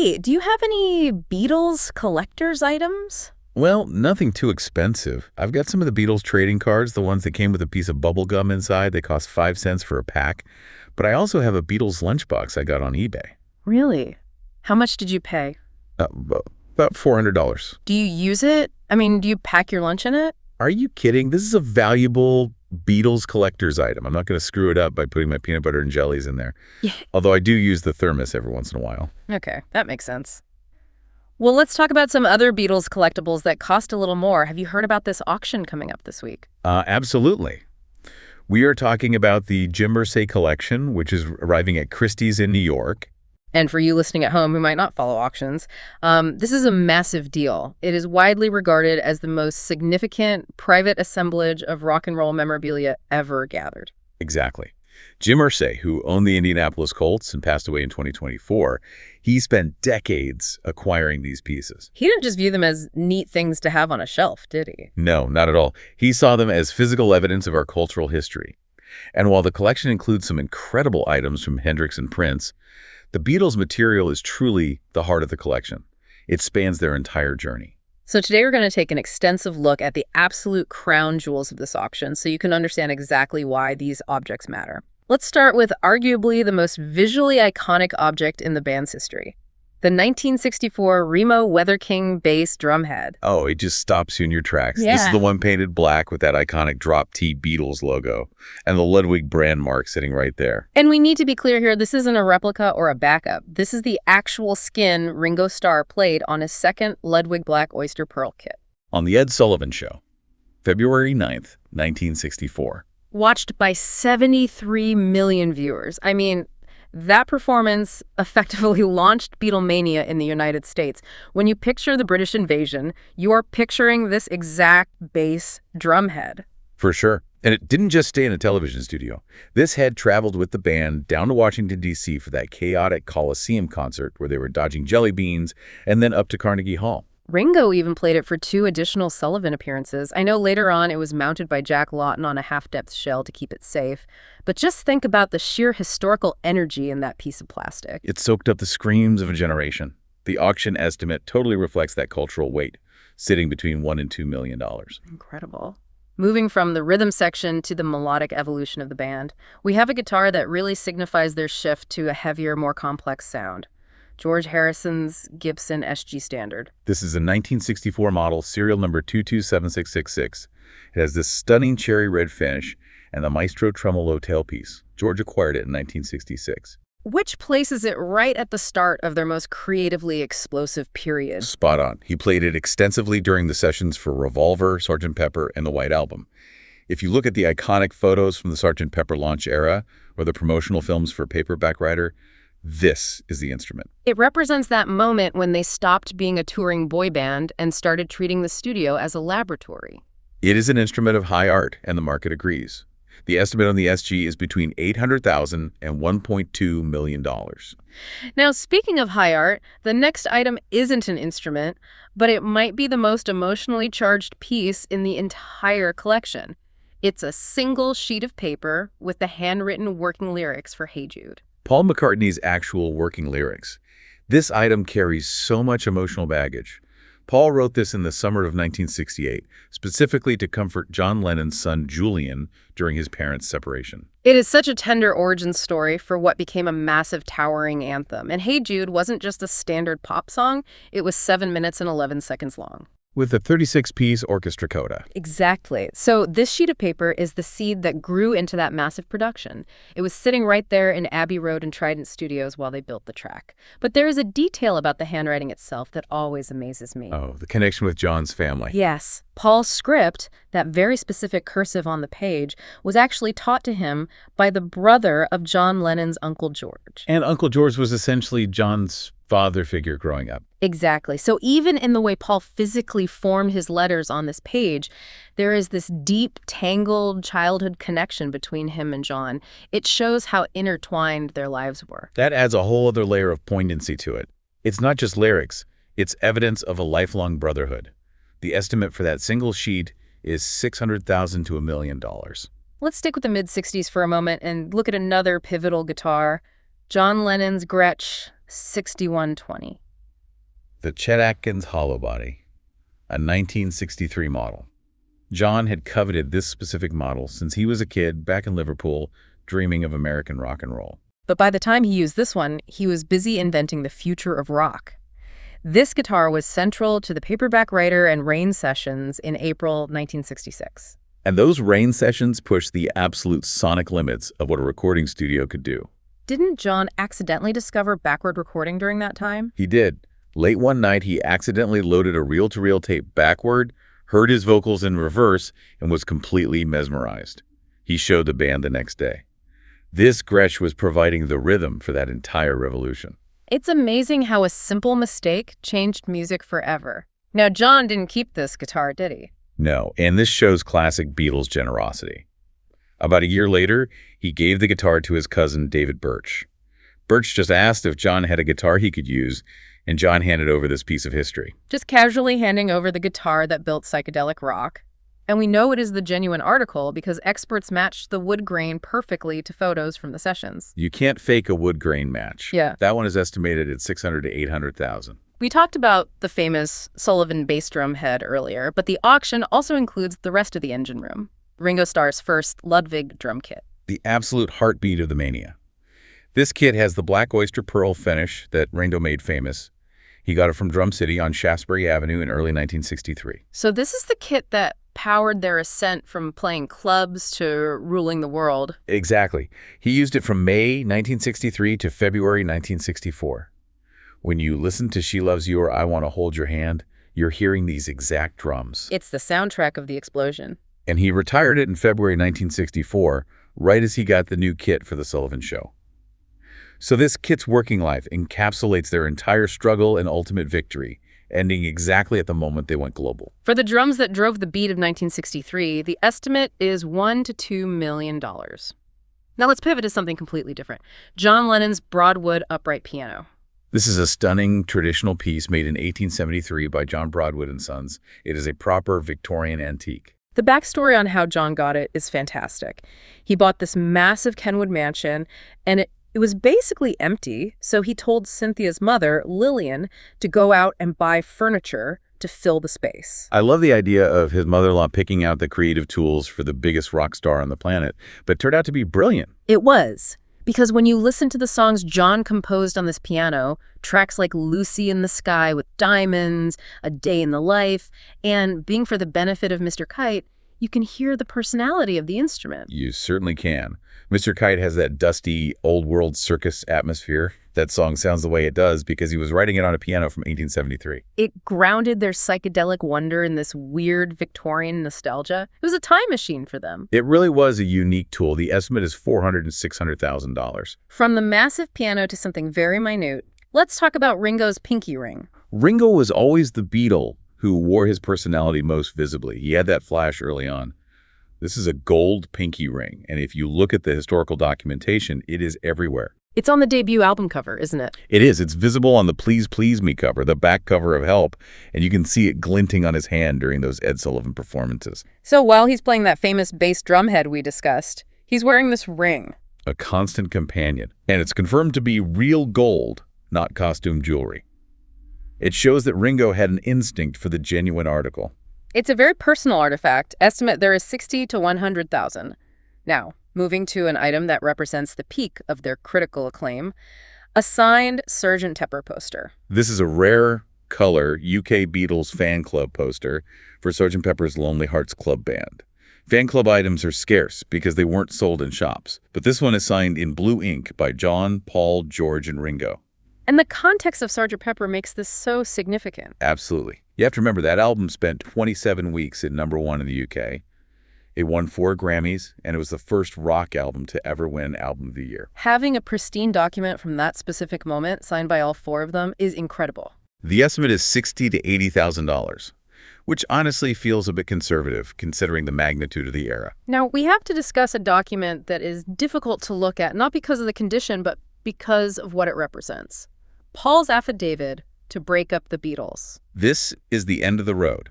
Hey, do you have any Beatles collector's items? Well, nothing too expensive. I've got some of the Beatles trading cards, the ones that came with a piece of bubble gum inside. They cost 5 cents for a pack. But I also have a Beatles lunchbox I got on eBay. Really? How much did you pay? About $400. Do you use it? I mean, do you pack your lunch in it? Are you kidding? This is a valuable Beatles collector's item. I'm not going to screw it up by putting my peanut butter and jellies in there. Yeah. Although I do use the thermos every once in a while. Okay, that makes sense. Well, let's talk about some other Beatles collectibles that cost a little more. Have you heard about this auction coming up this week? Absolutely. We are talking about the Jim Irsay collection, which is arriving at Christie's in New York. And for you listening at home who might not follow auctions, this is a massive deal. It is widely regarded as the most significant private assemblage of rock and roll memorabilia ever gathered. Exactly. Jim Irsay, who owned the Indianapolis Colts and passed away in 2024, he spent decades acquiring these pieces. He didn't just view them as neat things to have on a shelf, did he? No, not at all. He saw them as physical evidence of our cultural history. And while the collection includes some incredible items from Hendrix and Prince, the Beatles' material is truly the heart of the collection. It spans their entire journey. So today we're going to take an extensive look at the absolute crown jewels of this auction so you can understand exactly why these objects matter. Let's start with arguably the most visually iconic object in the band's history. The 1964 Remo Weather King bass drum head. Oh, it just stops you in your tracks. Yeah. This is the one painted black with that iconic Drop T Beatles logo and the Ludwig brand mark sitting right there. And we need to be clear here, this isn't a replica or a backup. This is the actual skin Ringo Starr played on his second Ludwig Black Oyster Pearl kit. On The Ed Sullivan Show, February 9th, 1964. Watched by 73 million viewers. I mean, that performance effectively launched Beatlemania in the United States. When you picture the British invasion, you are picturing this exact bass drum head. For sure. And it didn't just stay in a television studio. This head traveled with the band down to Washington, D.C. for that chaotic Coliseum concert where they were dodging jelly beans and then up to Carnegie Hall. Ringo even played it for 2 additional Sullivan appearances. I know later on it was mounted by Jack Lawton on a half-depth shell to keep it safe. But just think about the sheer historical energy in that piece of plastic. It soaked up the screams of a generation. The auction estimate totally reflects that cultural weight, sitting between $1 and $2 million. Incredible. Moving from the rhythm section to the melodic evolution of the band, we have a guitar that really signifies their shift to a heavier, more complex sound. George Harrison's Gibson SG Standard. This is a 1964 model, serial number 227666. It has this stunning cherry red finish and the Maestro tremolo tailpiece. George acquired it in 1966. Which places it right at the start of their most creatively explosive period. Spot on. He played it extensively during the sessions for Revolver, Sgt. Pepper, and the White Album. If you look at the iconic photos from the Sgt. Pepper launch era or the promotional films for Paperback Writer, this is the instrument. It represents that moment when they stopped being a touring boy band and started treating the studio as a laboratory. It is an instrument of high art, and the market agrees. The estimate on the SG is between $800,000 and $1.2 million. Now, speaking of high art, the next item isn't an instrument, but it might be the most emotionally charged piece in the entire collection. It's a single sheet of paper with the handwritten working lyrics for Hey Jude. Paul McCartney's actual working lyrics. This item carries so much emotional baggage. Paul wrote this in the summer of 1968, specifically to comfort John Lennon's son Julian during his parents' separation. It is such a tender origin story for what became a massive towering anthem. And Hey Jude wasn't just a standard pop song, it was 7 minutes and 11 seconds long. With a 36-piece orchestra coda. Exactly. So this sheet of paper is the seed that grew into that massive production. It was sitting right there in Abbey Road and Trident Studios while they built the track. But there is a detail about the handwriting itself that always amazes me. Oh, the connection with John's family. Yes. Paul's script, that very specific cursive on the page, was actually taught to him by the brother of John Lennon's Uncle George. And Uncle George was essentially John's father figure growing up. Exactly. So even in the way Paul physically formed his letters on this page, there is this deep, tangled childhood connection between him and John. It shows how intertwined their lives were. That adds a whole other layer of poignancy to it. It's not just lyrics, it's evidence of a lifelong brotherhood. The estimate for that single sheet is $600,000 to $1 million. Let's stick with the mid-60s for a moment and look at another pivotal guitar, John Lennon's Gretsch 6120. The Chet Atkins Hollow Body, a 1963 model. John had coveted this specific model since he was a kid back in Liverpool, dreaming of American rock and roll. But by the time he used this one, he was busy inventing the future of rock. This guitar was central to the Paperback Writer and Rain sessions in April 1966. And those Rain sessions pushed the absolute sonic limits of what a recording studio could do. Didn't John accidentally discover backward recording during that time? He did. Late one night, he accidentally loaded a reel-to-reel tape backward, heard his vocals in reverse, and was completely mesmerized. He showed the band the next day. This Gretsch was providing the rhythm for that entire revolution. It's amazing how a simple mistake changed music forever. Now, John didn't keep this guitar, did he? No, and this shows classic Beatles generosity. About a year later, he gave the guitar to his cousin, David Birch. Birch just asked if John had a guitar he could use, and John handed over this piece of history. Just casually handing over the guitar that built psychedelic rock. And we know it is the genuine article because experts matched the wood grain perfectly to photos from the sessions. You can't fake a wood grain match. Yeah. That one is estimated at 600 to 800,000. We talked about the famous Sullivan bass drum head earlier, but the auction also includes the rest of the engine room. Ringo Starr's first Ludwig drum kit. The absolute heartbeat of the mania. This kit has the black oyster pearl finish that Ringo made famous. He got it from Drum City on Shaftesbury Avenue in early 1963. So this is the kit that powered their ascent from playing clubs to ruling the world. Exactly. He used it from May 1963 to February 1964. When you listen to She Loves You or I Want to Hold Your Hand, you're hearing these exact drums. It's the soundtrack of the explosion. And he retired it in February 1964, right as he got the new kit for the Sullivan Show. So this kit's working life encapsulates their entire struggle and ultimate victory, ending exactly at the moment they went global. For the drums that drove the beat of 1963, the estimate is $1 to $2 million. Now let's pivot to something completely different. John Lennon's Broadwood upright piano. This is a stunning traditional piece made in 1873 by John Broadwood and Sons. It is a proper Victorian antique. The backstory on how John got it is fantastic. He bought this massive Kenwood mansion, and it was basically empty, so he told Cynthia's mother, Lillian, to go out and buy furniture to fill the space. I love the idea of his mother-in-law picking out the creative tools for the biggest rock star on the planet, but it turned out to be brilliant. It was, because when you listen to the songs John composed on this piano, tracks like Lucy in the Sky with Diamonds, A Day in the Life, and Being for the Benefit of Mr. Kite, you can hear the personality of the instrument. You certainly can. Mr. Kite has that dusty, old-world circus atmosphere. That song sounds the way it does because he was writing it on a piano from 1873. It grounded their psychedelic wonder in this weird Victorian nostalgia. It was a time machine for them. It really was a unique tool. The estimate is $400,000 to $600,000. From the massive piano to something very minute, let's talk about Ringo's pinky ring. Ringo was always the Beatle who wore his personality most visibly. He had that flash early on. This is a gold pinky ring, and if you look at the historical documentation, it is everywhere. It's on the debut album cover, isn't it? It is. It's visible on the Please Please Me cover, the back cover of Help, and you can see it glinting on his hand during those Ed Sullivan performances. So while he's playing that famous bass drum head we discussed, he's wearing this ring. A constant companion, and it's confirmed to be real gold, not costume jewelry. It shows that Ringo had an instinct for the genuine article. It's a very personal artifact. Estimate there is 60 to 100,000. Now, moving to an item that represents the peak of their critical acclaim, a signed Sgt. Pepper poster. This is a rare color UK Beatles fan club poster for Sgt. Pepper's Lonely Hearts Club Band. Fan club items are scarce because they weren't sold in shops, but this one is signed in blue ink by John, Paul, George, and Ringo. And the context of Sgt. Pepper makes this so significant. Absolutely. You have to remember that album spent 27 weeks at #1 in the UK. It won 4 Grammys, and it was the first rock album to ever win Album of the Year. Having a pristine document from that specific moment, signed by all 4 of them, is incredible. The estimate is $60,000 to $80,000, which honestly feels a bit conservative considering the magnitude of the era. Now, we have to discuss a document that is difficult to look at, not because of the condition, but because of what it represents. Paul's affidavit to break up the Beatles. This is the end of the road.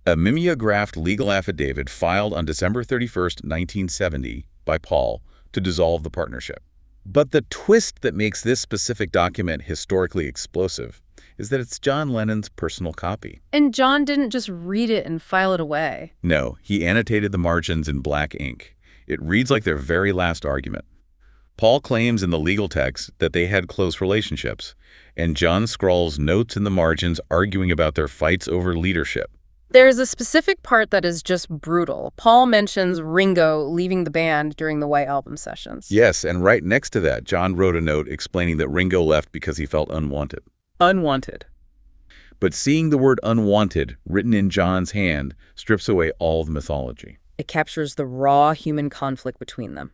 A mimeographed legal affidavit filed on December 31st, 1970 by Paul to dissolve the partnership. But the twist that makes this specific document historically explosive is that it's John Lennon's personal copy. And John didn't just read it and file it away. No, he annotated the margins in black ink. It reads like their very last argument. Paul claims in the legal text that they had close relationships, and John scrawls notes in the margins arguing about their fights over leadership. There's a specific part that is just brutal. Paul mentions Ringo leaving the band during the White Album sessions. Yes, and right next to that, John wrote a note explaining that Ringo left because he felt unwanted. Unwanted. But seeing the word unwanted written in John's hand strips away all the mythology. It captures the raw human conflict between them.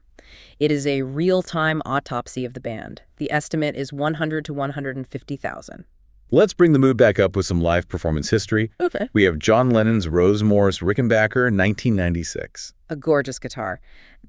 It is a real-time autopsy of the band. The estimate is 100 to 150,000. Let's bring the mood back up with some live performance history. Okay. We have John Lennon's Morris Rickenbacker, 1996. A gorgeous guitar.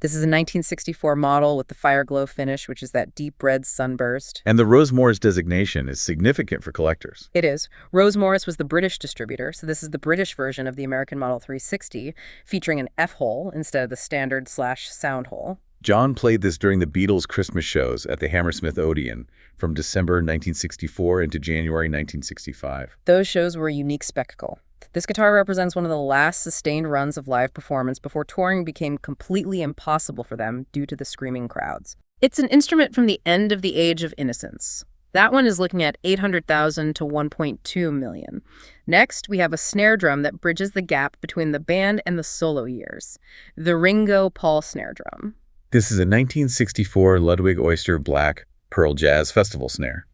This is a 1964 model with the fire glow finish, which is that deep red sunburst. And the Morris designation is significant for collectors. It is. Morris was the British distributor, so this is the British version of the American Model 360, featuring an F-hole instead of the standard/sound hole. John played this during the Beatles' Christmas shows at the Hammersmith Odeon from December 1964 into January 1965. Those shows were a unique spectacle. This guitar represents one of the last sustained runs of live performance before touring became completely impossible for them due to the screaming crowds. It's an instrument from the end of the Age of Innocence. That one is looking at 800,000 to 1.2 million. Next, we have a snare drum that bridges the gap between the band and the solo years. The Ringo Paul snare drum. This is a 1964 Ludwig Oyster Black Pearl Jazz Festival snare.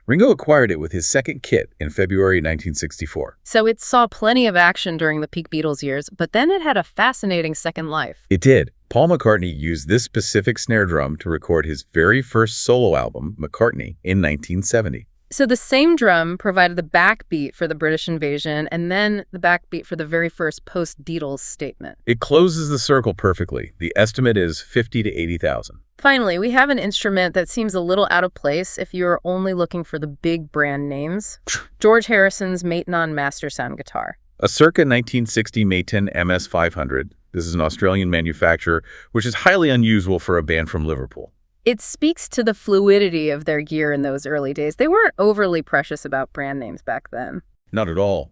Ringo acquired it with his second kit in February 1964. So it saw plenty of action during the peak Beatles years, but then it had a fascinating second life. It did. Paul McCartney used this specific snare drum to record his very first solo album, McCartney, in 1970. So the same drum provided the backbeat for the British invasion and then the backbeat for the very first post-Beatles statement. It closes the circle perfectly. The estimate is 50 to 80,000. Finally, we have an instrument that seems a little out of place if you're only looking for the big brand names. George Harrison's Maton Master Sound guitar. A circa 1960 Maton MS500. This is an Australian manufacturer, which is highly unusual for a band from Liverpool. It speaks to the fluidity of their gear in those early days. They weren't overly precious about brand names back then. Not at all.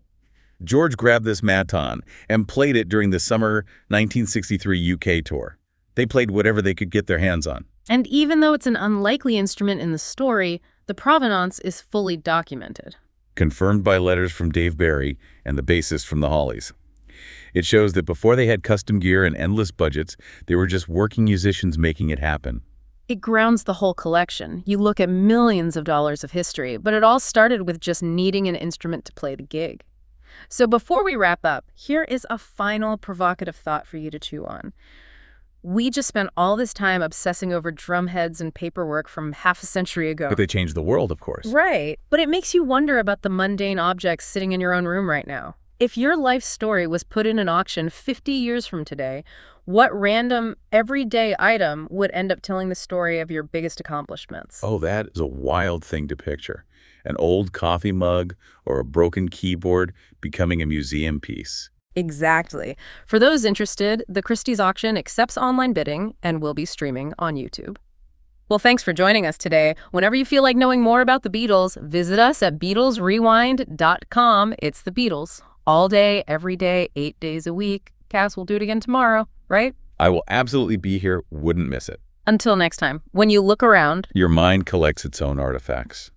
George grabbed this Maton and played it during the summer 1963 UK tour. They played whatever they could get their hands on. And even though it's an unlikely instrument in the story, the provenance is fully documented. Confirmed by letters from Dave Barry and the bassist from the Hollies. It shows that before they had custom gear and endless budgets, they were just working musicians making it happen. It grounds the whole collection. You look at millions of dollars of history, but it all started with just needing an instrument to play the gig. So before we wrap up, here is a final provocative thought for you to chew on. We just spent all this time obsessing over drum heads and paperwork from half a century ago. But they changed the world, of course. Right. But it makes you wonder about the mundane objects sitting in your own room right now. If your life story was put in an auction 50 years from today, what random, everyday item would end up telling the story of your biggest accomplishments? Oh, that is a wild thing to picture. An old coffee mug or a broken keyboard becoming a museum piece. Exactly. For those interested, the Christie's auction accepts online bidding and will be streaming on YouTube. Well, thanks for joining us today. Whenever you feel like knowing more about the Beatles, visit us at BeatlesRewind.com. It's the Beatles. All day, every day, 8 days a week. Cass will do it again tomorrow, right? I will absolutely be here. Wouldn't miss it. Until next time, when you look around, Your mind collects its own artifacts.